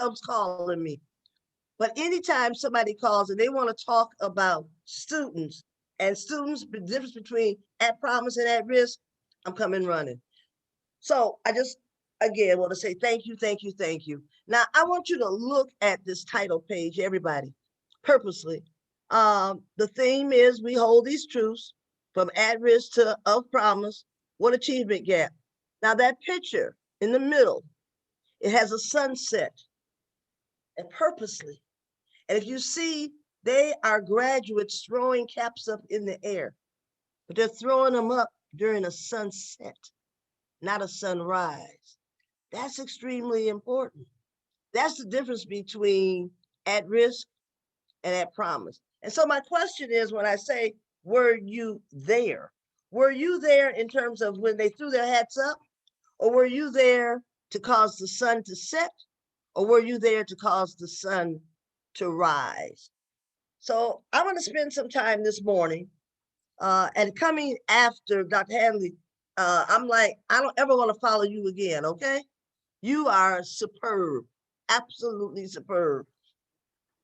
comes calling me. But anytime somebody calls and they want to talk about students and students, the difference between at promise and at risk, I'm coming running. So I just, again, want to say thank you, thank you, thank you. Now, I want you to look at this title page, everybody, purposely. The theme is we hold these truths from at risk to of promise. What achievement gap? Now, that picture in the middle, it has a sunset, and purposely. And if you see, they are graduates throwing caps up in the air, but they're throwing them up during a sunset, not a sunrise. That's extremely important. That's the difference between at risk and at promise. And so my question is, when I say, were you there? Were you there in terms of when they threw their hats up? Or were you there to cause the sun to set? Or were you there to cause the sun to rise? So I'm going to spend some time this morning and coming after Dr. Hanley. I'm like, I don't ever want to follow you again, okay? You are superb, absolutely superb.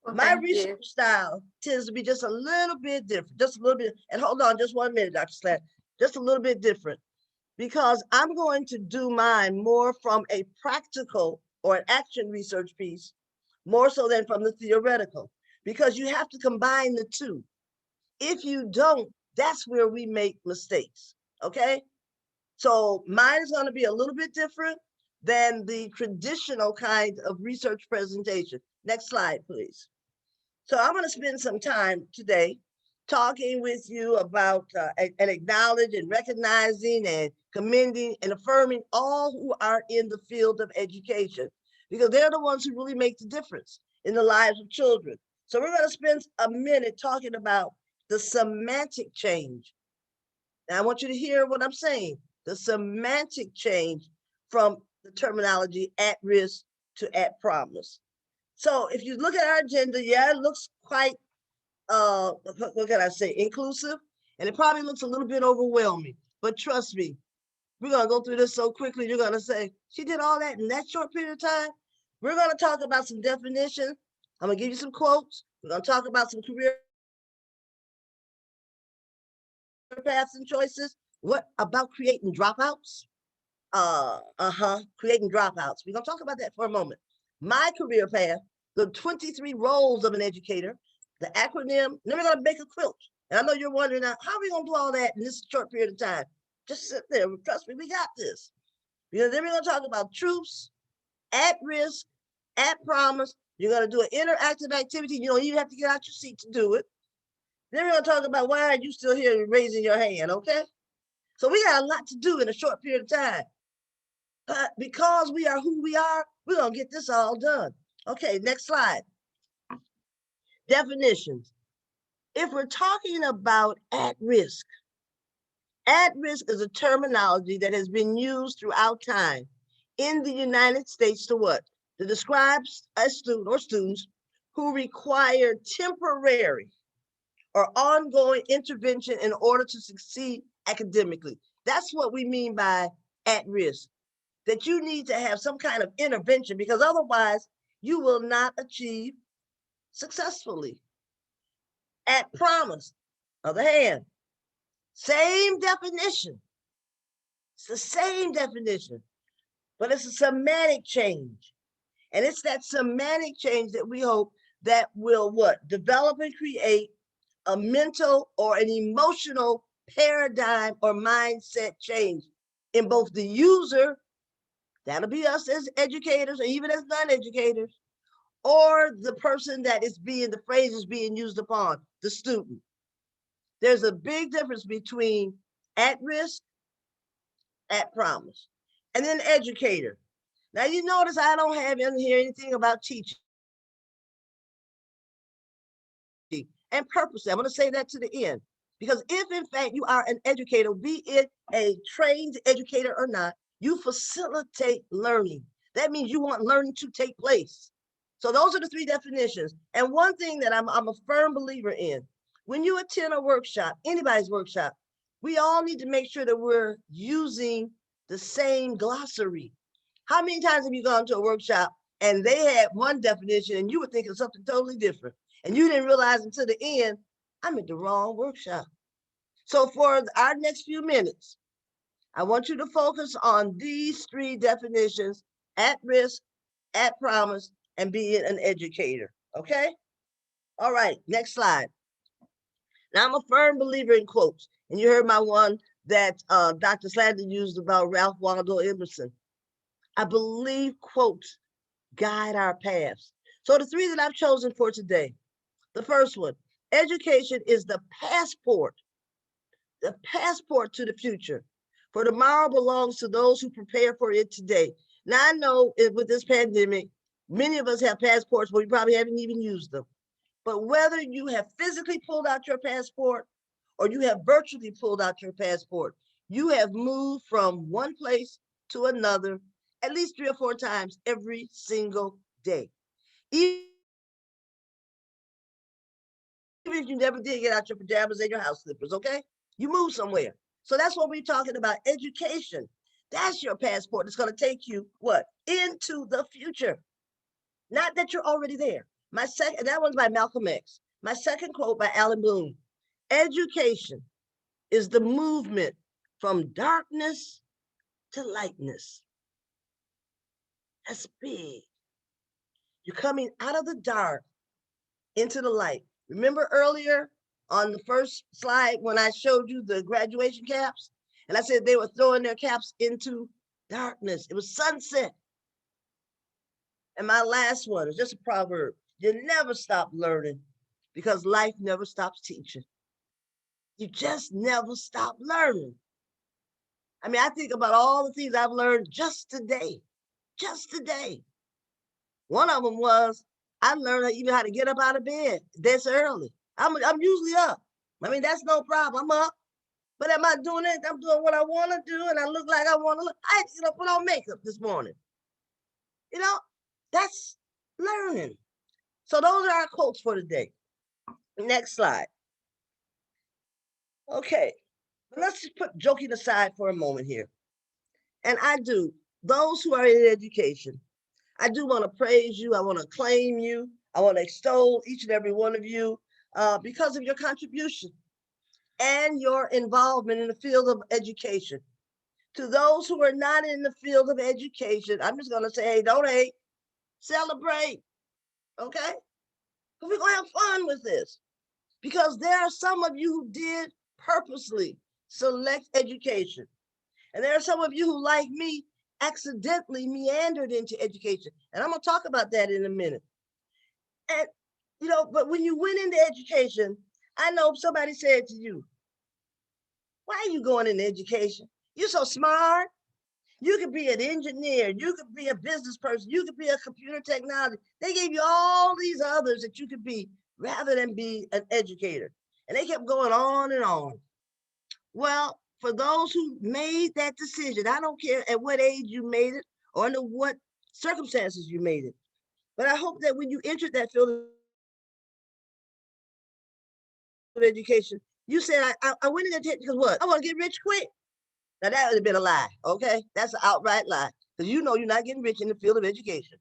Well, My thank you. research style tends to be just a little bit different, just a little bit. And hold on just 1 minute, Dr. Slatt, just a little bit different, because I'm going to do mine more from a practical or an action research piece, more so than from the theoretical, because you have to combine the two. If you don't, that's where we make mistakes, okay? So mine is going to be a little bit different than the traditional kind of research presentation. Next slide, please. So I'm going to spend some time today talking with you about and acknowledge and recognizing and commending and affirming all who are in the field of education, because they're the ones who really make the difference in the lives of children. So we're going to spend a minute talking about the semantic change. Now I want you to hear what I'm saying, the semantic change from the terminology at risk to at promise. So if you look at our agenda, yeah, it looks quite, what can I say, inclusive, and it probably looks a little bit overwhelming. But trust me, we're gonna go through this so quickly. You're gonna say, she did all that in that short period of time. We're gonna talk about some definitions. I'm gonna give you some quotes. We're gonna talk about some career paths and choices. What about creating dropouts? Creating dropouts. We're gonna talk about that for a moment. My career path, the 23 roles of an educator, the acronym, then we're gonna make a quilt. And I know you're wondering now, how are we gonna do all that in this short period of time? Just sit there, trust me, we got this. Because then we're gonna talk about truths, at risk, at promise. You're gonna do an interactive activity. You don't even have to get out your seat to do it. Then we're gonna talk about why are you still here raising your hand, okay? So we got a lot to do in a short period of time. But because we are who we are, we're going to get this all done. Okay, next slide. Definitions. If we're talking about at risk is a terminology that has been used throughout time in the United States to what? To describe a student or students who require temporary or ongoing intervention in order to succeed academically. That's what we mean by at risk. That you need to have some kind of intervention, because otherwise you will not achieve successfully. At promise, other hand, same definition. It's the same definition, but it's a semantic change. And it's that semantic change that we hope that will what? Develop and create a mental or an emotional paradigm or mindset change in both the user, that'll be us as educators or even as non-educators, or the person that is being, the phrase is being used upon, the student. There's a big difference between at risk, at promise, and then educator. Now you notice I don't have in here anything about teaching. And purposely, I'm going to say that to the end. Because if in fact you are an educator, be it a trained educator or not, you facilitate learning. That means you want learning to take place. So those are the three definitions. And one thing that I'm a firm believer in, when you attend a workshop, anybody's workshop, we all need to make sure that we're using the same glossary. How many times have you gone to a workshop and they had one definition and you were thinking something totally different. And you didn't realize until the end, I'm at the wrong workshop. So for our next few minutes, I want you to focus on these three definitions: at risk, at promise, and being an educator. Okay? All right, next slide. Now, I'm a firm believer in quotes. And you heard my one that Dr. Slander used about Ralph Waldo Emerson. I believe quotes guide our paths. So the three that I've chosen for today. The first one, education is the passport to the future. For tomorrow belongs to those who prepare for it today. Now, I know with this pandemic, many of us have passports, but we probably haven't even used them. But whether you have physically pulled out your passport or you have virtually pulled out your passport, you have moved from one place to another at least 3 or 4 times every single day. Even if you never did get out your pajamas and your house slippers, okay? You move somewhere. So that's what we're talking about, education. That's your passport. It's going to take you, what? Into the future. Not that you're already there. My second, that one's by Malcolm X. My second quote by Alan Bloom. Education is the movement from darkness to lightness. That's big. You're coming out of the dark into the light. Remember earlier on the first slide when I showed you the graduation caps? And I said they were throwing their caps into darkness. It was sunset. And my last one is just a proverb. You never stop learning because life never stops teaching. You just never stop learning. I mean, I think about all the things I've learned just today. Just today. One of them was I learned even how to get up out of bed this early. I'm usually up. I mean, that's no problem. I'm up. But am I doing it? I'm doing what I want to do, and I look like I want to look. I put on makeup this morning. That's learning. So those are our quotes for today. Next slide. Okay, let's just put joking aside for a moment here. And those who are in education, I do want to praise you. I want to claim you. I want to extol each and every one of you because of your contribution and your involvement in the field of education. To those who are not in the field of education, I'm just going to say, hey, don't hate, celebrate, okay? But we're going to have fun with this because there are some of you who did purposely select education. And there are some of you who, like me, accidentally meandered into education. And I'm going to talk about that in a minute. And, but when you went into education, I know somebody said to you, why are you going into education? You're so smart. You could be an engineer. You could be a business person. You could be a computer technology. They gave you all these others that you could be rather than be an educator. And they kept going on and on. Well, for those who made that decision, I don't care at what age you made it or under what circumstances you made it. But I hope that when you entered that field of education, you said, I went in there because what? I want to get rich quick. Now that would have been a lie, okay? That's an outright lie. Because you're not getting rich in the field of education.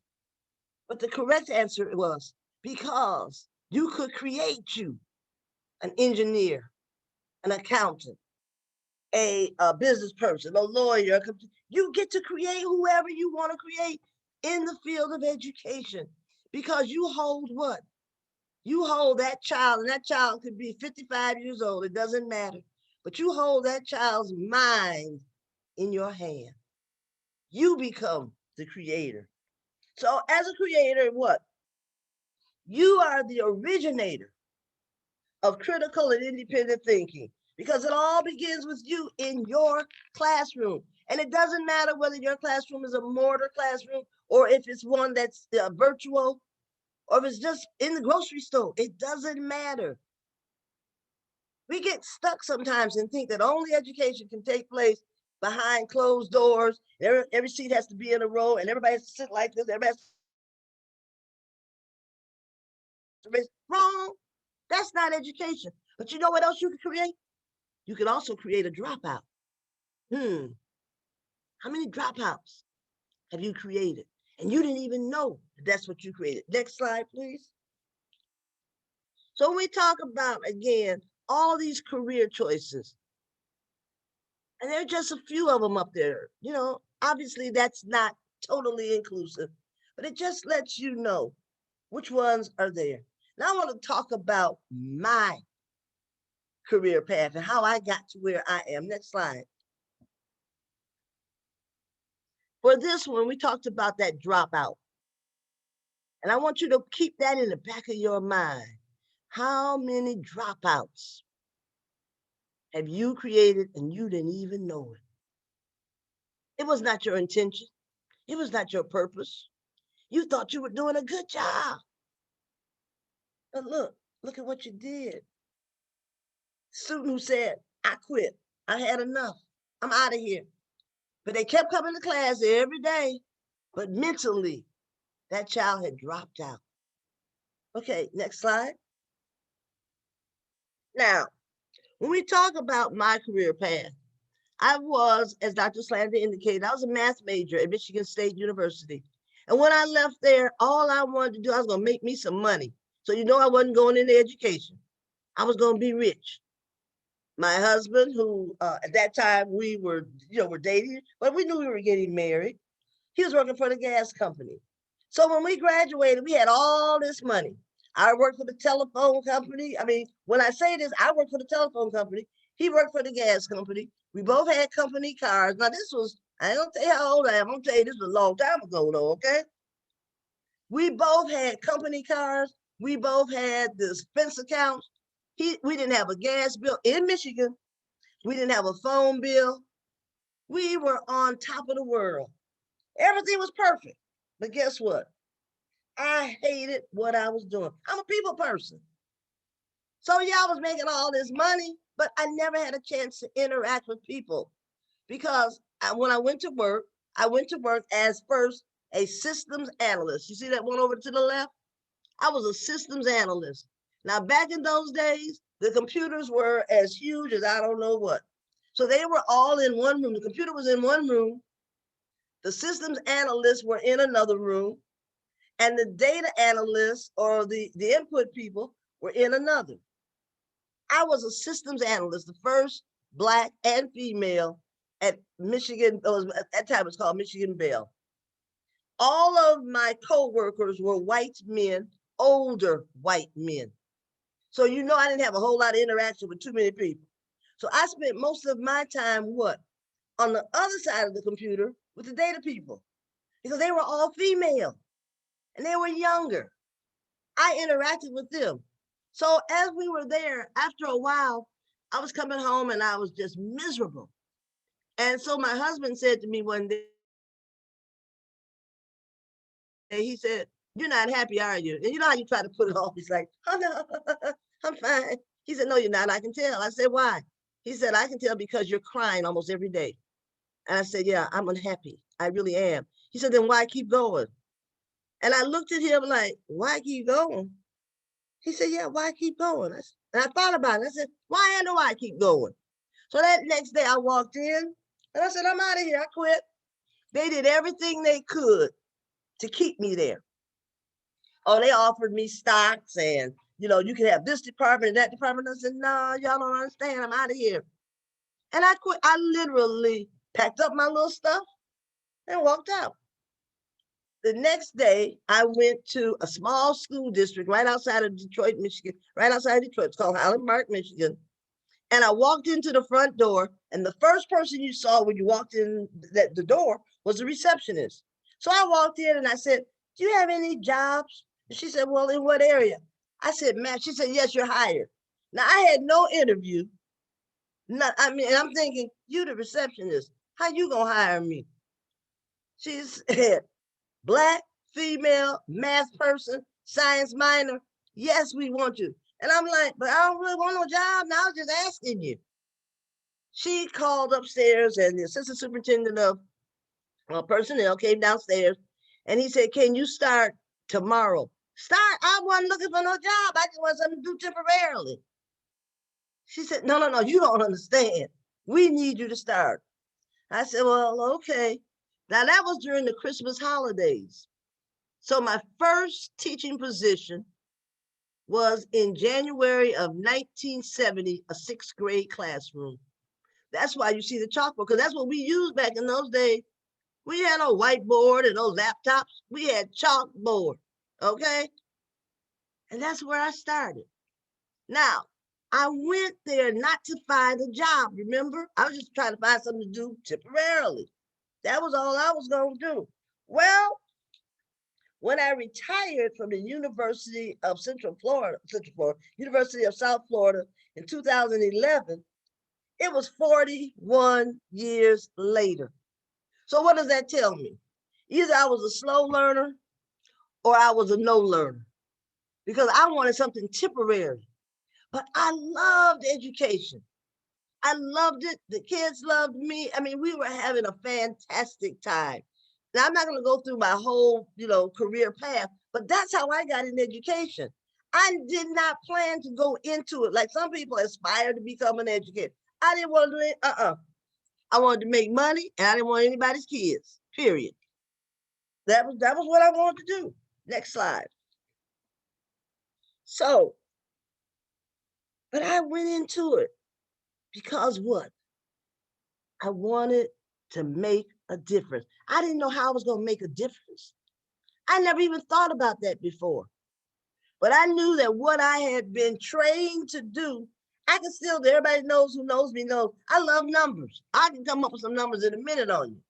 But the correct answer was because you could create you an engineer, an accountant, a business person, a lawyer. You get to create whoever you want to create in the field of education because you hold what? You hold that child, and that child could be 55 years old. It doesn't matter. But you hold that child's mind in your hand. You become the creator. So as a creator, what? You are the originator of critical and independent thinking because it all begins with you in your classroom. And it doesn't matter whether your classroom is a mortar classroom or if it's one that's virtual or if it's just in the grocery store. It doesn't matter. We get stuck sometimes and think that only education can take place behind closed doors. Every seat has to be in a row and everybody has to sit like this. Everybody has to wrong. That's not education. But you know what else you can create? You can also create a dropout. How many dropouts have you created? And you didn't even know That's what you created. Next slide, please. So we talk about, again, all these career choices, and there are just a few of them up there. Obviously that's not totally inclusive, but it just lets you know which ones are there. Now I want to talk about my career path and how I got to where I am. Next slide. For this one, we talked about that dropout. And I want you to keep that in the back of your mind. How many dropouts have you created and you didn't even know it? It was not your intention. It was not your purpose. You thought you were doing a good job. But look at what you did. Student who said, I quit. I had enough. I'm out of here. But they kept coming to class every day. But mentally, that child had dropped out. Okay, next slide. Now, when we talk about my career path, I was, as Dr. Slander indicated, I was a math major at Michigan State University. And when I left there, all I wanted to do, I was going to make me some money. So I wasn't going into education. I was going to be rich. My husband, who at that time we were dating, but we knew we were getting married. He was working for the gas company. So when we graduated, we had all this money. I worked for the telephone company. I mean, when I say this, I worked for the telephone company. He worked for the gas company. We both had company cars. Now this was, I don't tell you how old I am. I'm gonna tell you this was a long time ago though, okay? We both had company cars. We both had the expense accounts. We didn't have a gas bill in Michigan. We didn't have a phone bill. We were on top of the world. Everything was perfect. But guess what? I hated what I was doing. I'm a people person. So yeah, I was making all this money, but I never had a chance to interact with people because when I went to work as first a systems analyst. You see that one over to the left? I was a systems analyst. Now, back in those days, the computers were as huge as I don't know what. So they were all in one room. The computer was in one room. The systems analysts were in another room. And the data analysts or the input people were in another. I was a systems analyst, the first Black and female at Michigan. At that time, it was called Michigan Bell. All of my co-workers were white men, older white men. So I didn't have a whole lot of interaction with too many people. So I spent most of my time on the other side of the computer with the data people, because they were all female and they were younger. I interacted with them. So as we were there, after a while, I was coming home and I was just miserable. And so my husband said to me one day, he said, "You're not happy, are you?" And you know how you try to put it off. He's like, "Oh no, I'm fine." He said, "No, you're not. I can tell." I said, "Why?" He said, "I can tell because you're crying almost every day." And I said, "Yeah, I'm unhappy. I really am." He said, "Then why keep going?" And I looked at him like, "Why keep going?" He said, "Yeah, why keep going?" And I thought about it. I said, "Why do I keep going?" So that next day I walked in and I said, "I'm out of here. I quit." They did everything they could to keep me there. Oh, they offered me stocks and, you can have this department and that department. I said, "No, y'all don't understand. I'm out of here." And I quit. I literally packed up my little stuff and walked out. The next day, I went to a small school district right outside of Detroit, Michigan, right outside of Detroit. It's called Highland Park, Michigan. And I walked into the front door, and the first person you saw when you walked in the door was the receptionist. So I walked in and I said, "Do you have any jobs?" And she said, "Well, in what area?" I said, "Ma'am." She said, "Yes, you're hired." Now I had no interview. And I'm thinking, you the receptionist, how you gonna hire me? She said, "Black, female, math person, science minor. Yes, we want you." And I'm like, "But I don't really want no job. Now I was just asking you." She called upstairs and the assistant superintendent of personnel came downstairs and he said, "Can you start tomorrow?" Start? I wasn't looking for no job. I just want something to do temporarily. She said, "No, no, no, you don't understand. We need you to start." I said, "Well, okay." Now that was during the Christmas holidays. So my first teaching position was in January of 1970, a 6th grade classroom. That's why you see the chalkboard, because that's what we used back in those days. We had no whiteboard and no laptops. We had chalkboard, okay? And that's where I started. Now, I went there not to find a job, remember? I was just trying to find something to do temporarily. That was all I was going to do. Well, when I retired from the University of University of South Florida in 2011, it was 41 years later. So what does that tell me? Either I was a slow learner or I was a no learner, because I wanted something temporary. But I loved education. I loved it. The kids loved me. I mean, we were having a fantastic time. Now, I'm not going to go through my whole, career path, but that's how I got in education. I did not plan to go into it like some people aspire to become an educator. I didn't want to do it. I wanted to make money, and I didn't want anybody's kids, period. That was what I wanted to do. Next slide. So, but I went into it because what? I wanted to make a difference. I didn't know how I was going to make a difference. I never even thought about that before. But I knew that what I had been trained to do, I can still do. Everybody knows who knows me knows I love numbers. I can come up with some numbers in a minute on you.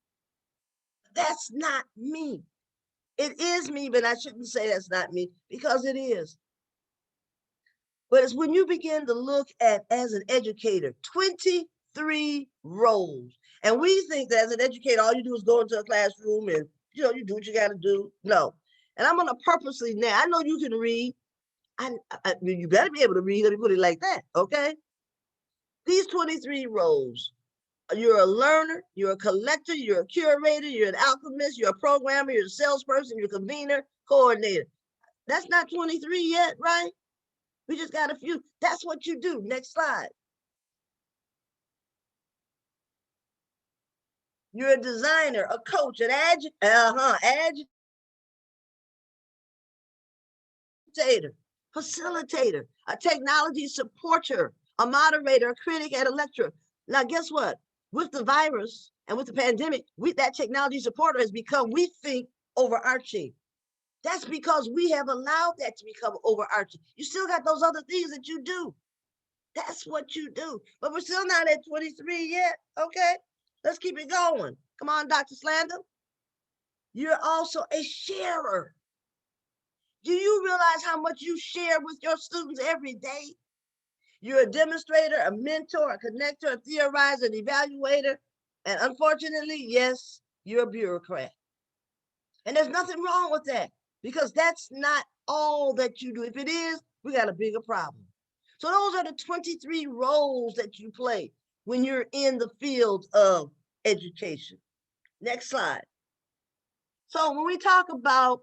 That's not me. It is me, but I shouldn't say that's not me, because it is. But it's when you begin to look at, as an educator, 23 roles. And we think that as an educator, all you do is go into a classroom and, you do what you got to do. No. And I'm going to purposely now, I know you can read. You better be able to read. Let me put it like that, okay? These 23 roles. You're a learner, you're a collector, you're a curator, you're an alchemist, you're a programmer, you're a salesperson, you're a convener, coordinator. That's not 23 yet, right? We just got a few. That's what you do. Next slide. You're a designer, a coach, an agitator, facilitator, a technology supporter, a moderator, a critic, and a lecturer. Now, guess what? With the virus and with the pandemic, that technology supporter has become, we think, overarching. That's because we have allowed that to become overarching. You still got those other things that you do. That's what you do. But we're still not at 23 yet, okay? Let's keep it going. Come on, Dr. Slander. You're also a sharer. Do you realize how much you share with your students every day? You're a demonstrator, a mentor, a connector, a theorizer, an evaluator, and unfortunately, yes, you're a bureaucrat. And there's nothing wrong with that, because that's not all that you do. If it is, we got a bigger problem. So those are the 23 roles that you play when you're in the field of education. Next slide. So when we talk about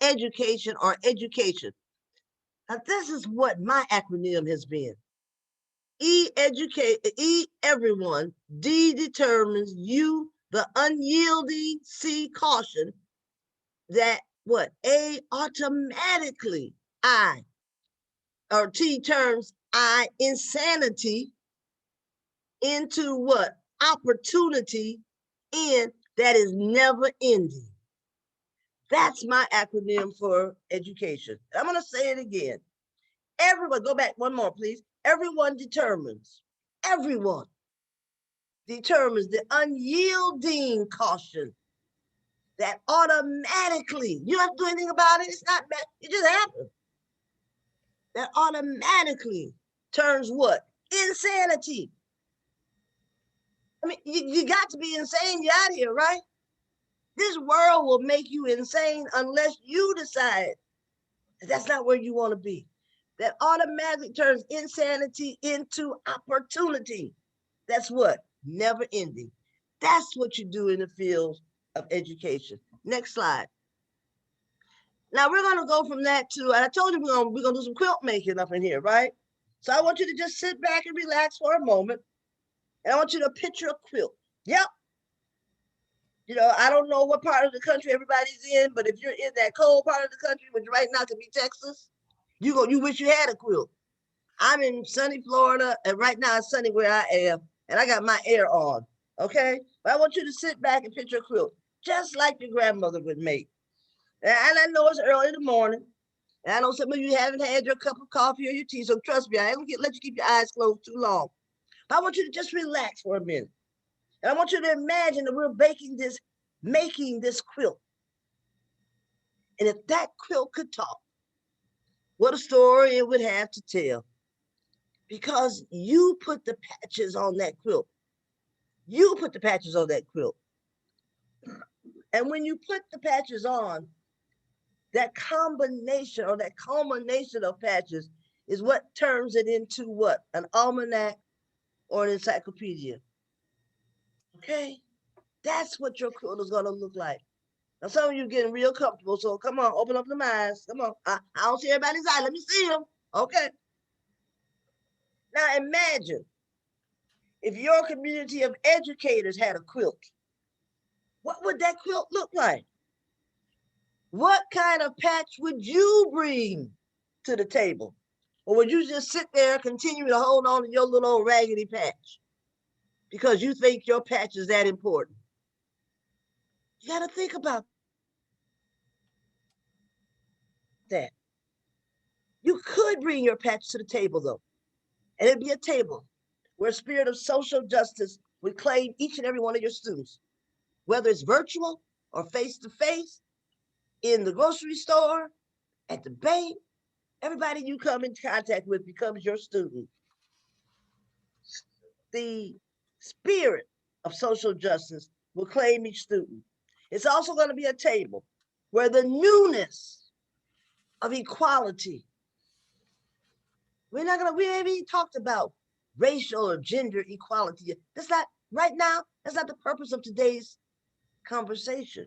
education or education, now this is what my acronym has been. E, educate, E, everyone, D, determines, U, the unyielding, C, caution, that what? A, automatically, I, or T turns I, insanity, into what? Opportunity, in, that is never ending. That's my acronym for education. I'm going to say it again. Everyone, go back one more, please. Everyone determines the unyielding caution that automatically, you don't have to do anything about it. It's not bad. It just happens. That automatically turns what? Insanity. I mean, you got to be insane. You're out of here, right? This world will make you insane unless you decide that's not where you want to be. That automatically turns insanity into opportunity. That's what? Never ending. That's what you do in the field of education. Next slide. Now we're going to go from that to, and I told you we're going to do some quilt making up in here, right? So I want you to just sit back and relax for a moment. And I want you to picture a quilt. Yep. You know, I don't know what part of the country everybody's in, but if you're in that cold part of the country, which right now could be Texas, you wish you had a quilt. I'm in sunny Florida, and right now it's sunny where I am, and I got my air on. Okay, but I want you to sit back and picture a quilt, just like your grandmother would make. And I know it's early in the morning, and I know some of you haven't had your cup of coffee or your tea, so trust me, I ain't gonna let you keep your eyes closed too long. But I want you to just relax for a minute. And I want you to imagine that we're making this quilt. And if that quilt could talk, what a story it would have to tell. Because you put the patches on that quilt. You put the patches on that quilt. And when you put the patches on, that combination or that culmination of patches is what turns it into what? An almanac or an encyclopedia. Okay? That's what your quilt is going to look like. Now, some of you are getting real comfortable, so come on, open up them eyes. Come on. I don't see everybody's eyes. Let me see them. Okay. Now, imagine if your community of educators had a quilt. What would that quilt look like? What kind of patch would you bring to the table? Or would you just sit there, continue to hold on to your little old raggedy patch because you think your patch is that important? You got to think about that. You could bring your patch to the table, though, and it'd be a table where a spirit of social justice would claim each and every one of your students, whether it's virtual or face-to-face, in the grocery store, at the bank. Everybody you come in contact with becomes your student. The spirit of social justice will claim each student. It's also going to be a table where the newness of equality, we haven't even talked about racial or gender equality. That's not, right now, that's not the purpose of today's conversation,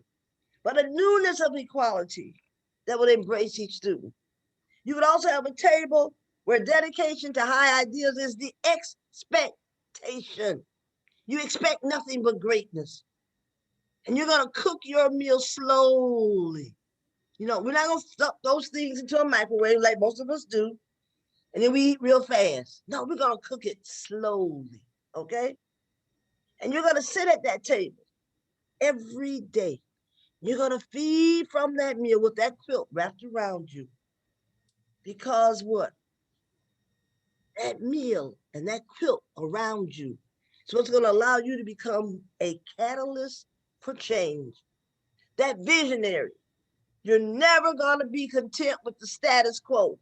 but a newness of equality that would embrace each student. You would also have a table where dedication to high ideals is the expectation. You expect nothing but greatness. And you're going to cook your meal slowly. You know, we're not going to stuff those things into a microwave like most of us do, and then we eat real fast. No, we're going to cook it slowly, okay? And you're going to sit at that table every day. You're going to feed from that meal with that quilt wrapped around you. Because what? That meal and that quilt around you is what's going to allow you to become a catalyst for change. That visionary. You're never going to be content with the status quo.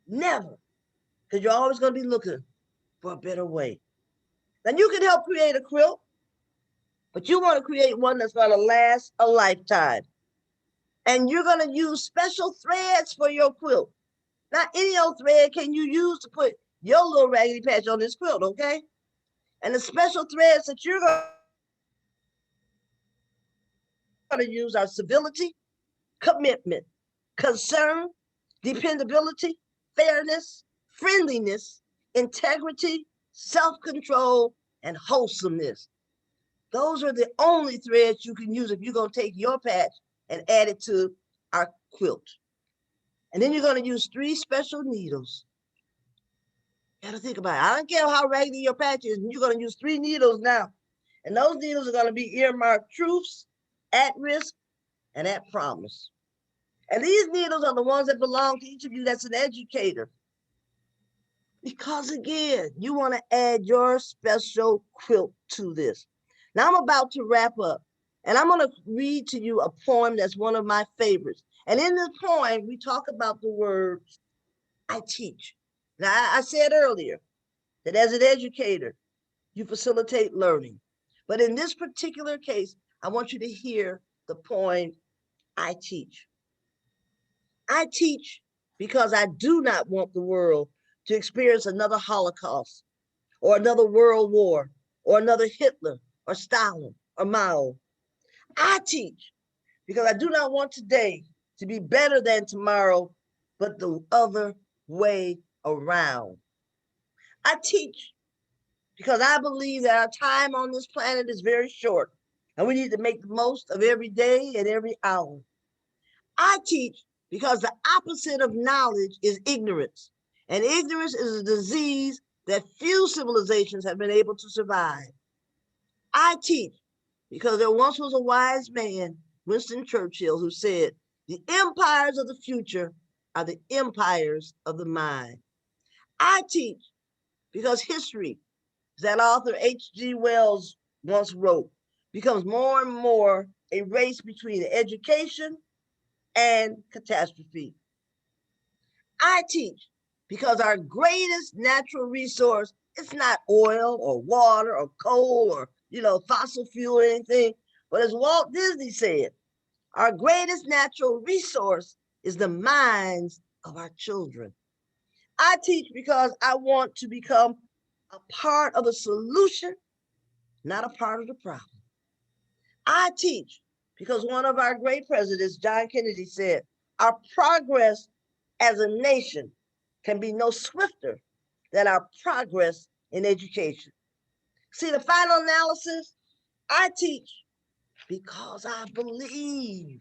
Never. Because you're always going to be looking for a better way. Then you can help create a quilt, but you want to create one that's going to last a lifetime. And you're going to use special threads for your quilt. Not any old thread can you use to put your little raggedy patch on this quilt, okay? And the special threads that you're going to use are civility, commitment, concern, dependability, fairness, friendliness, integrity, self-control, and wholesomeness. Those are the only threads you can use if you're going to take your patch and add it to our quilt. And then you're going to use 3 special needles. You got to think about it. I don't care how raggedy your patch is, you're going to use 3 needles now. And those needles are going to be earmarked truths, at risk, and at promise. And these needles are the ones that belong to each of you that's an educator. Because again, you want to add your special quilt to this. Now I'm about to wrap up, and I'm going to read to you a poem that's one of my favorites. And in this poem, we talk about the words, I teach. Now, I said earlier that as an educator, you facilitate learning. But in this particular case, I want you to hear the poem, I teach. I teach because I do not want the world to experience another Holocaust or another World War or another Hitler or Stalin or Mao. I teach because I do not want today to be better than tomorrow, but the other way around. I teach because I believe that our time on this planet is very short, And we need to make the most of every day and every hour. I teach because the opposite of knowledge is ignorance. And ignorance is a disease that few civilizations have been able to survive. I teach because there once was a wise man, Winston Churchill, who said, the empires of the future are the empires of the mind. I teach because history, that author H.G. Wells once wrote, becomes more and more a race between education and catastrophe. I teach because our greatest natural resource is not oil or water or coal or, fossil fuel or anything. But as Walt Disney said, our greatest natural resource is the minds of our children. I teach because I want to become a part of the solution, not a part of the problem. I teach because one of our great presidents, John Kennedy, said, our progress as a nation can be no swifter than our progress in education. See, the final analysis, I teach because I believe.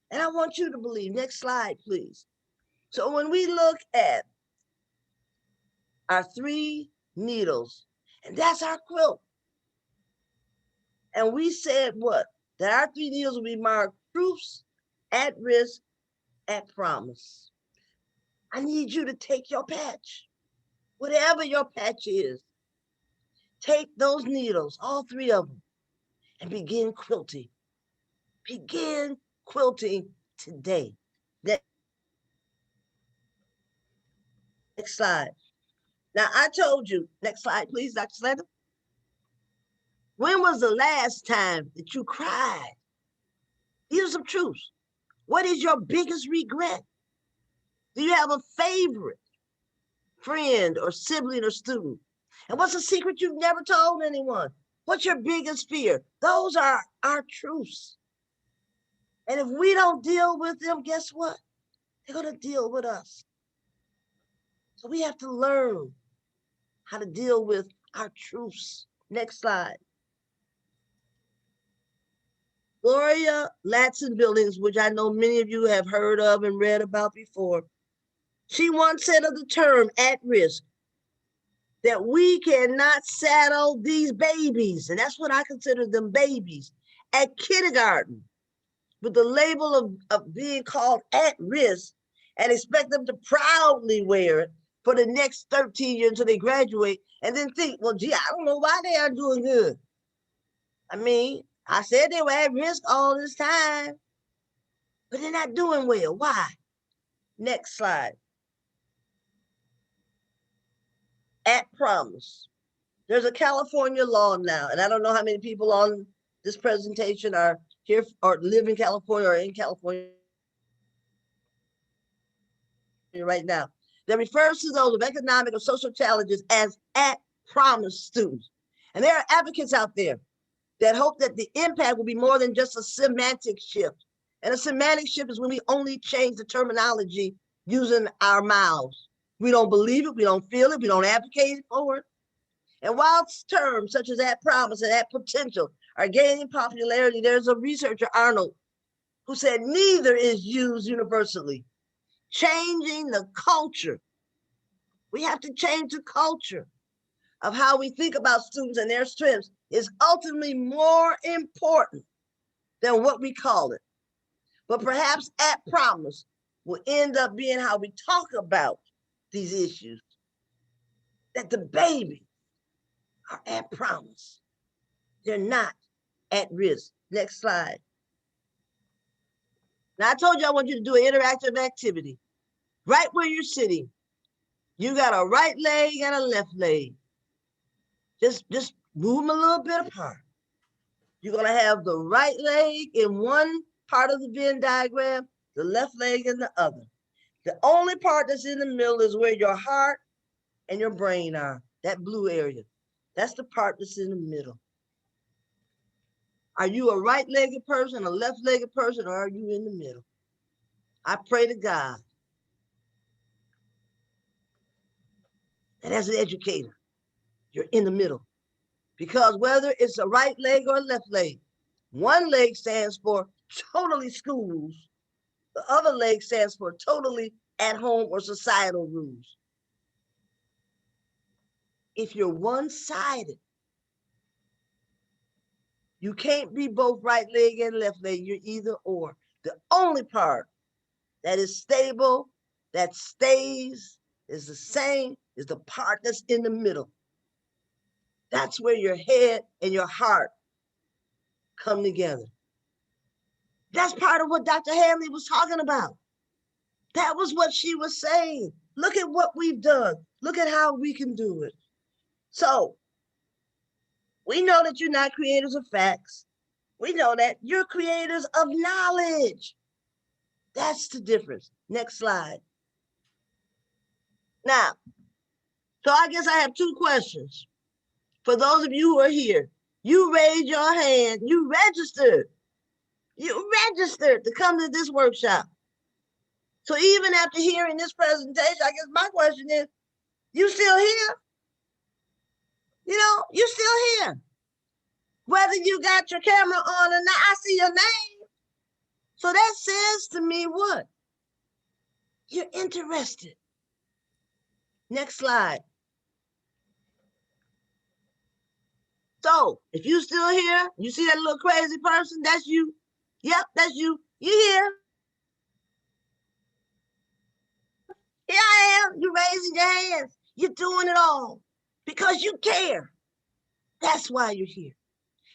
And I want you to believe. Next slide, please. So when we look at our 3 needles, and that's our quilt. And we said what? That our 3 needles will be marked proofs, at risk, at promise. I need you to take your patch, whatever your patch is. Take those needles, all 3 of them, and begin quilting. Begin quilting today. Next slide. Now, I told you, next slide, please, Dr. Slater. When was the last time that you cried? These are some truths. What is your biggest regret? Do you have a favorite friend or sibling or student? And what's a secret you've never told anyone? What's your biggest fear? Those are our truths. And if we don't deal with them, guess what? They're going to deal with us. So we have to learn how to deal with our truths. Next slide. Gloria Ladson Billings, which I know many of you have heard of and read about before, she once said of the term at risk that we cannot saddle these babies, and that's what I consider them, babies, at kindergarten with the label of being called at risk and expect them to proudly wear it for the next 13 years until they graduate and then think, well, gee, I don't know why they are doing good. I mean, I said they were at risk all this time, but they're not doing well. Why? Next slide. At promise. There's a California law now, and I don't know how many people on this presentation are here or live in California or in California right now, that refers to those of economic or social challenges as at promise students. And there are advocates out there that hope that the impact will be more than just a semantic shift. And a semantic shift is when we only change the terminology using our mouths. We don't believe it, we don't feel it, we don't advocate for it. And while terms such as at promise and at potential are gaining popularity, there's a researcher, Arnold, who said neither is used universally. Changing the culture. We have to change the culture of how we think about students and their strengths is ultimately more important than what we call it. But perhaps at promise will end up being how we talk about these issues. That the babies are at promise. They're not at risk. Next slide. Now, I told you I want you to do an interactive activity. Right where you're sitting, you got a right leg and a left leg. Just move them a little bit apart. You're going to have the right leg in one part of the Venn diagram, the left leg in the other. The only part that's in the middle is where your heart and your brain are, that blue area. That's the part that's in the middle. Are you a right-legged person, a left-legged person, or are you in the middle? I pray to God that as an educator, you're in the middle. Because whether it's a right leg or a left leg, One leg stands for totally schools. The other leg stands for totally at home or societal rules. If you're one-sided, you can't be both right leg and left leg. You're either or. The only part that is stable, that stays, is the same, is the part that's in the middle. That's where your head and your heart come together. That's part of what Dr. Hanley was talking about. That was what she was saying. Look at what we've done. Look at how we can do it. So we know that you're not creators of facts. We know that you're creators of knowledge. That's the difference. Next slide. Now, so I guess I have two questions. For those of you who are here, you raised your hand, you registered to come to this workshop. So even after hearing this presentation, I guess my question is, you still here? You know, you still here. Whether you got your camera on or not, I see your name. So that says to me what? You're interested. Next slide. So if you still here, you see that little crazy person, that's you. Yep, that's you. You here. Here I am. You raising your hands. You're doing it all because you care. That's why you're here.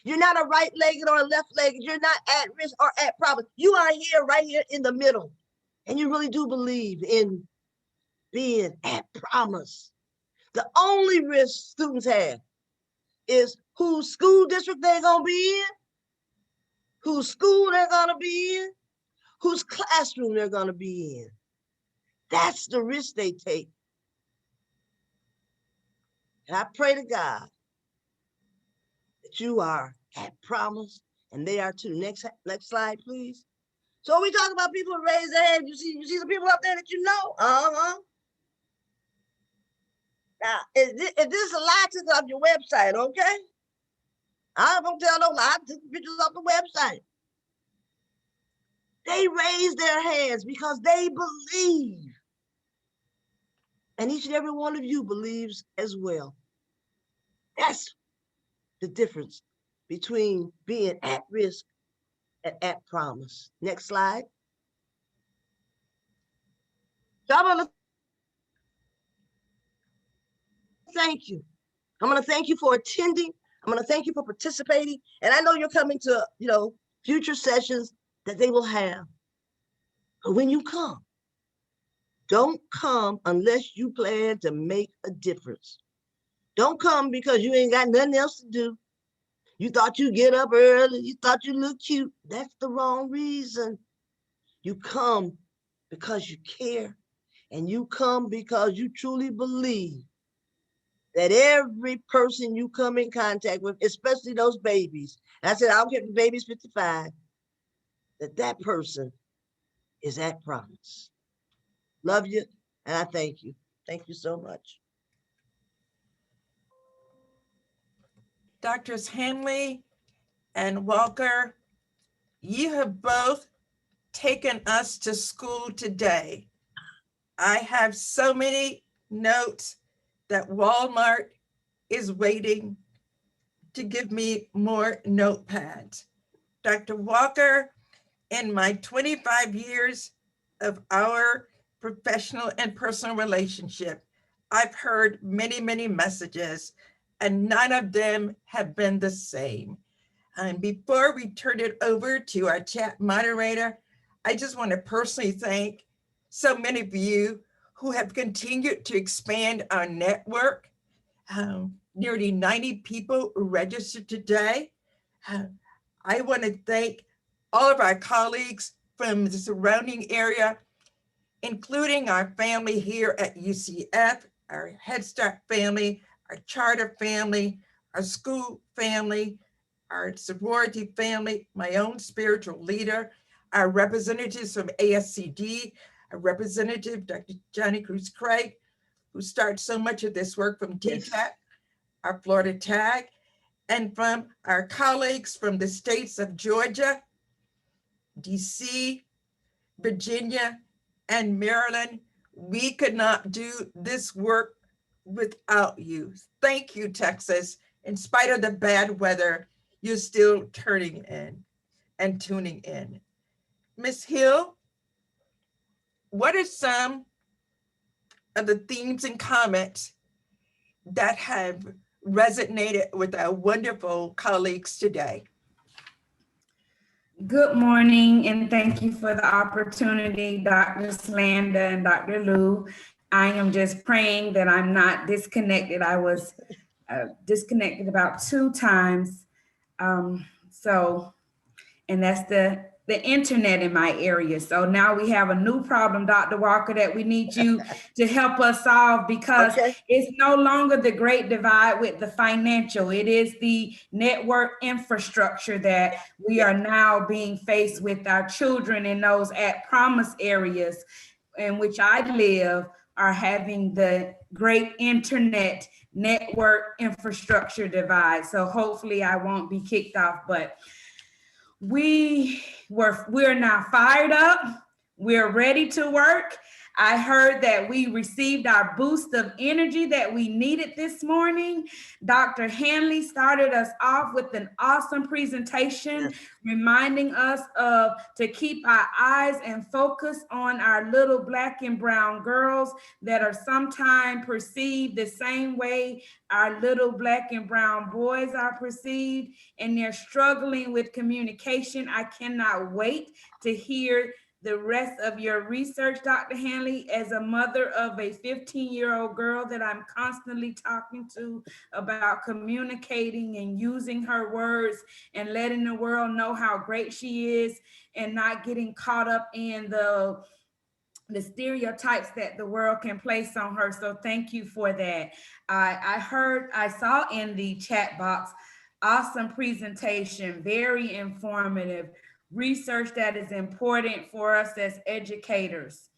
You're not a right-legged or a left-legged. You're not at risk or at problem. You are here, right here in the middle. And you really do believe in being at promise. The only risk students have is whose school district they're going to be in, whose school they're going to be in, whose classroom they're going to be in. That's the risk they take. And I pray to God that you are at promise, and they are too. Next slide, please. So we talk about people who raise their hand. You see the people up there that you know? Uh-huh. Now, if this is a lie, took it off your website, okay? I don't tell no lie, I took pictures off the website. They raise their hands because they believe. And each and every one of you believes as well. That's the difference between being at risk and at promise. Next slide. So I'm gonna thank you. I'm gonna thank you for attending. I'm gonna thank you for participating. And I know you're coming to, future sessions that they will have. But when you come, don't come unless you plan to make a difference. Don't come because you ain't got nothing else to do. You thought you'd get up early. You thought you look cute. That's the wrong reason. You come because you care, and you come because you truly believe that every person you come in contact with, especially those babies, and I said, I don't care if the baby's 55, that person is at promise. Love you, and I thank you. Thank you so much. Doctors Hanley and Walker, you have both taken us to school today. I have so many notes that Walmart is waiting to give me more notepads. Dr. Walker, in my 25 years of our professional and personal relationship, I've heard many, many messages, and none of them have been the same. And before we turn it over to our chat moderator, I just want to personally thank so many of you who have continued to expand our network. Nearly 90 people registered today. I want to thank all of our colleagues from the surrounding area, including our family here at UCF, our Head Start family, our charter family, our school family, our sorority family, my own spiritual leader, our representatives from ASCD, our representative, Dr. Johnny Cruz Craig, who started so much of this work from TTAC, our Florida TAG, and from our colleagues from the states of Georgia, DC, Virginia, and Maryland. We could not do this work without you. Thank you, Texas. In spite of the bad weather, you're still turning in and tuning in. Ms. Hill, what are some of the themes and comments that have resonated with our wonderful colleagues today? Good morning, and thank you for the opportunity, Dr. Slanda and Dr. Lou. I am just praying that I'm not disconnected. I was disconnected about 2 times. And that's the internet in my area. So now we have a new problem, Dr. Walker, that we need you to help us solve, because Okay. it's no longer the great divide with the financial. It is the network infrastructure that we are now being faced with. Our children in those at promise areas in which I live are having the great internet network infrastructure divide. So hopefully I won't be kicked off, but we're now fired up. We're ready to work. I heard that we received our boost of energy that we needed this morning. Dr. Hanley started us off with an awesome presentation, reminding us to keep our eyes and focus on our little Black and brown girls that are sometimes perceived the same way our little Black and brown boys are perceived, and they're struggling with communication. I cannot wait to hear the rest of your research, Dr. Hanley, as a mother of a 15-year-old girl that I'm constantly talking to about communicating and using her words and letting the world know how great she is, and not getting caught up in the stereotypes that the world can place on her. So thank you for that. I saw in the chat box, awesome presentation, very informative, research that is important for us as educators.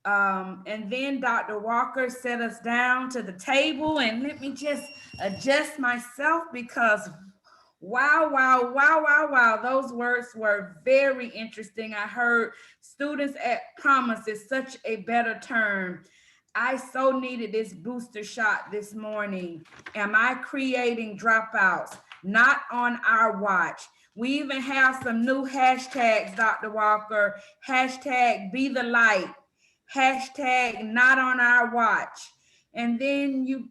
And then Dr. Walker set us down to the table, and let me just adjust myself because wow, those words were very interesting. I heard students at promise is such a better term. I so needed this booster shot this morning. Am I creating dropouts? Not on our watch. We even have some new hashtags, Dr. Walker. Hashtag be the light. Hashtag not on our watch. And then you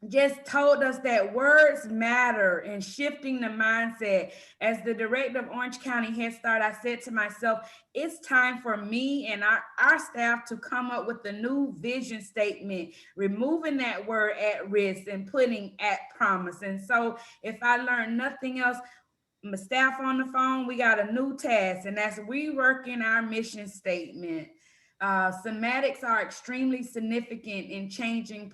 just told us that words matter and shifting the mindset. As the director of Orange County Head Start, I said to myself, it's time for me and our staff to come up with a new vision statement, removing that word at risk and putting at promise. And so if I learned nothing else, my staff on the phone, we got a new task, and that's reworking our mission statement. Semantics are extremely significant in changing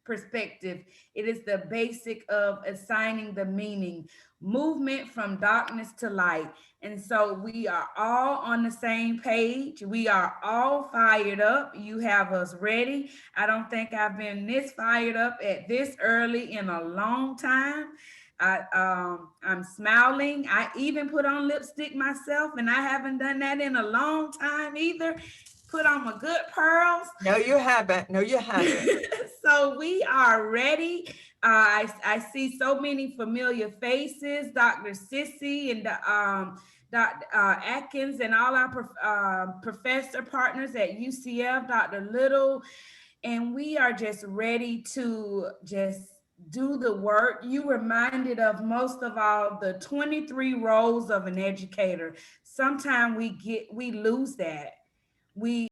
perspective. It is the basic of assigning the meaning, movement from darkness to light. And so we are all on the same page. We are all fired up. You have us ready. I don't think I've been this fired up at this early in a long time. I'm smiling. I even put on lipstick myself, and I haven't done that in a long time either. Put on my good pearls. No, you haven't. No, you haven't. So we are ready. I see so many familiar faces, Dr. Sissy and Dr. Atkins and all our professor partners at UCF, Dr. Little, and we are just ready to just do the work. You reminded of most of all the 23 roles of an educator. Sometimes we lose that. We